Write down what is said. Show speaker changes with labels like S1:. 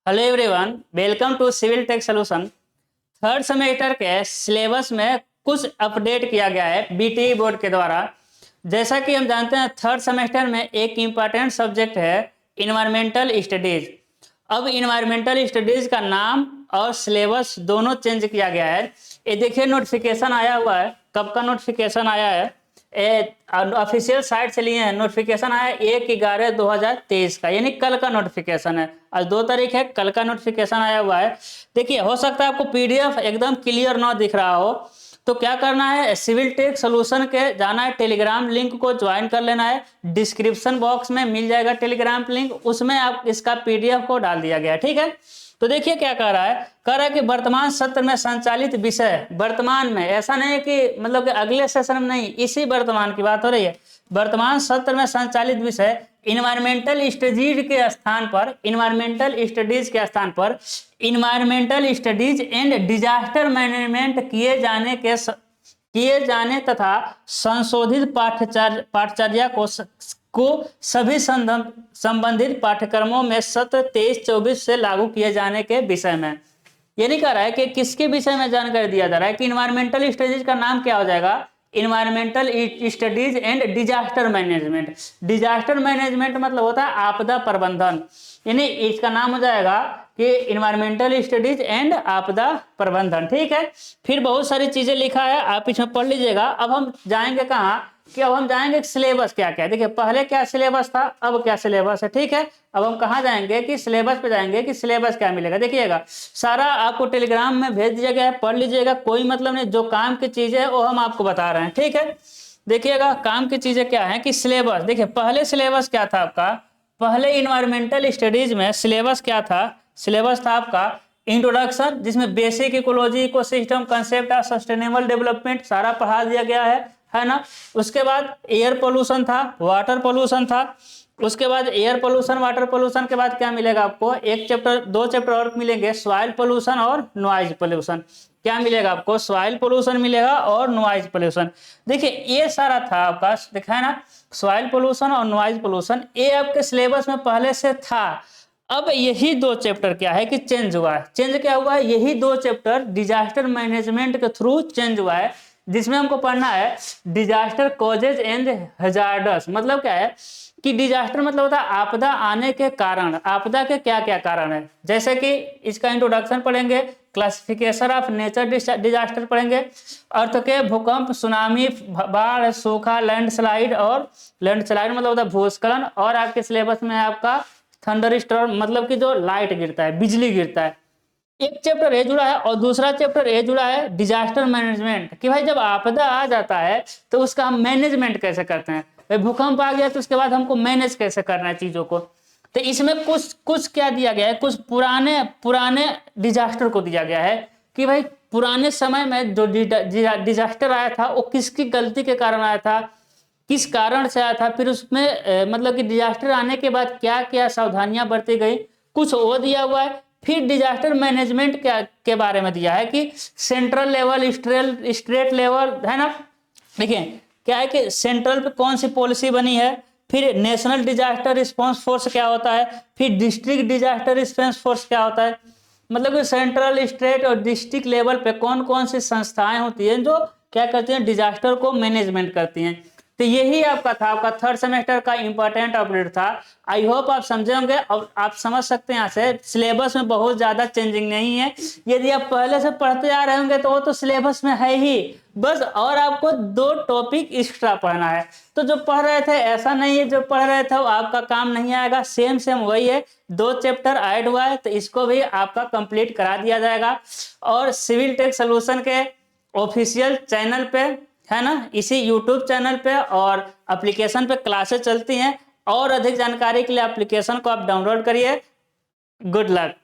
S1: Hello everyone, welcome to civil tech solution. Third semester के syllabus में कुछ update किया गया है बीटीई बोर्ड के द्वारा। जैसा कि हम जानते हैं, थर्ड सेमेस्टर में एक इम्पॉर्टेंट सब्जेक्ट है इन्वायरमेंटल स्टडीज। अब इन्वायरमेंटल स्टडीज का नाम और सिलेबस दोनों चेंज किया गया है। ये देखिए, नोटिफिकेशन आया हुआ है। कब का नोटिफिकेशन आया है? ऑफिशियल साइट से लिए हैं। नोटिफिकेशन आया 1/11/2023 का, यानी कल का नोटिफिकेशन है। आज 2 तारीख है, कल का नोटिफिकेशन आया हुआ है। देखिए, हो सकता है आपको पीडीएफ एकदम क्लियर ना दिख रहा हो, तो क्या करना है, सिविल टेक सोल्यूशन के जाना है, टेलीग्राम लिंक को ज्वाइन कर लेना है। डिस्क्रिप्शन बॉक्स में मिल जाएगा टेलीग्राम लिंक, उसमें आप इसका पीडीएफ को डाल दिया गया, ठीक है। तो देखिए क्या कह रहा है, कि वर्तमान सत्र में संचालित विषय, वर्तमान में, ऐसा नहीं है कि मतलब कि अगले सेशन में नहीं, इसी वर्तमान की बात हो रही है। वर्तमान सत्र में संचालित विषय इन्वायरमेंटल स्टडीज के स्थान पर, environmental studies and disaster management किए जाने तथा संशोधित पाठ्यचर्या को सभी संबंधित पाठ्यक्रमों में सत्र 23-24 से लागू किए जाने के विषय में। ये नहीं कह रहा है कि किसके विषय में जानकारी दिया जा रहा है कि इन्वायरमेंटल स्टडीज का नाम क्या हो जाएगा, environmental studies and disaster management. Disaster management मतलब होता है आपदा प्रबंधन, यानी इसका नाम हो जाएगा कि इन्वायरमेंटल स्टडीज एंड आपदा प्रबंधन, ठीक है। फिर बहुत सारी चीजें लिखा है, आप इसमें पढ़ लीजिएगा। अब हम जाएंगे कहाँ कि अब हम जाएंगे सिलेबस क्या क्या है। देखिए, पहले क्या सिलेबस था, अब क्या सिलेबस है, ठीक है। अब हम कहाँ जाएंगे कि सिलेबस पे जाएंगे कि सिलेबस क्या मिलेगा। देखिएगा, सारा आपको टेलीग्राम में भेज दिया गया है, पढ़ लीजिएगा, कोई मतलब नहीं। जो काम की चीजें है वो हम आपको बता रहे हैं, ठीक है। देखिएगा, काम की चीजें क्या है कि सिलेबस, देखिए पहले सिलेबस क्या था आपका, पहले इन्वायरमेंटल स्टडीज में सिलेबस क्या था, सिलेबस था आपका इंट्रोडक्शन, जिसमें basic ecology, ecosystem, concept of sustainable development सारा पढ़ा दिया गया है ना। उसके बाद एयर पोल्यूशन था, वाटर पोल्यूशन था। उसके बाद एयर पोल्यूशन, वाटर पोल्यूशन के बाद क्या मिलेगा आपको, एक चैप्टर, 2 चैप्टर और मिलेंगे, सॉइल पोल्यूशन और नॉइज पोल्यूशन। क्या मिलेगा आपको, सॉइल पोल्यूशन मिलेगा और नॉइज पोल्यूशन। देखिए, ये सारा था आपका, देखा है ना, सॉइल पोल्यूशन और नॉइज पोल्यूशन, ये आपके सिलेबस में पहले से था। अब यही 2 चैप्टर क्या है कि चेंज हुआ है। चेंज क्या हुआ है, यही 2 चैप्टर डिजास्टर मैनेजमेंट के थ्रू चेंज हुआ है, जिसमें हमको पढ़ना है डिजास्टर कॉजेज एंड हैजार्ड्स। मतलब क्या है कि डिजास्टर मतलब होता है आपदा आने के कारण, आपदा के क्या क्या कारण है। जैसे कि इसका इंट्रोडक्शन पढ़ेंगे, क्लासिफिकेशन ऑफ नेचर डिजास्टर पढ़ेंगे, अर्थक्वेक, भूकंप, सुनामी, बाढ़, सूखा, लैंडस्लाइड, और लैंडस्लाइड मतलब होता है भूस्खलन, और आपके सिलेबस में आपका थंडर स्टॉर्म, मतलब कि जो लाइट गिरता है, बिजली गिरता है। एक चैप्टर ये जुड़ा है और दूसरा चैप्टर ये जुड़ा है डिजास्टर मैनेजमेंट, कि भाई जब आपदा आ जाता है तो उसका हम मैनेजमेंट कैसे करते हैं। भाई भूकंप आ गया तो उसके बाद हमको मैनेज कैसे करना है चीजों को। तो इसमें कुछ कुछ क्या दिया गया है, कुछ पुराने पुराने डिजास्टर को दिया गया है कि भाई पुराने समय में जो डिजास्टर आया था वो किसकी गलती के कारण आया था, किस कारण से आया था, फिर उसमें मतलब कि डिजास्टर आने के बाद क्या क्या सावधानियां बरती गई, कुछ वो दिया हुआ है। फिर डिजास्टर मैनेजमेंट के बारे में दिया है कि सेंट्रल लेवल, स्टेट लेवल, है ना। देखिए क्या है कि सेंट्रल पे कौन सी पॉलिसी बनी है, फिर नेशनल डिजास्टर रिस्पांस फोर्स क्या होता है, फिर डिस्ट्रिक्ट डिजास्टर रिस्पांस फोर्स क्या होता है। मतलब कि सेंट्रल, स्टेट और डिस्ट्रिक्ट लेवल पे कौन कौन सी संस्थाएं होती हैं जो क्या करती हैं, डिजास्टर को मैनेजमेंट करती हैं। तो यही आपका था, आपका थर्ड सेमेस्टर का इंपॉर्टेंट अपडेट था। आई होप आप समझे होंगे। अब आप समझ सकते हैं, यहाँ से सिलेबस में बहुत ज्यादा चेंजिंग नहीं है। यदि आप पहले से पढ़ते जा रहे होंगे तो वो तो सिलेबस में है ही, बस और आपको 2 टॉपिक एक्स्ट्रा पढ़ना है। तो जो पढ़ रहे थे, ऐसा नहीं है जो पढ़ रहे थे वो आपका काम नहीं आएगा, सेम सेम वही है। 2 चैप्टर ऐड हुआ है तो इसको भी आपका कंप्लीट करा दिया जाएगा। और सिविल टेक सोल्यूशन के ऑफिशियल चैनल पे, है ना, इसी यूट्यूब चैनल पे और एप्लीकेशन पे क्लासेस चलती हैं। और अधिक जानकारी के लिए एप्लीकेशन को आप डाउनलोड करिए। Good luck.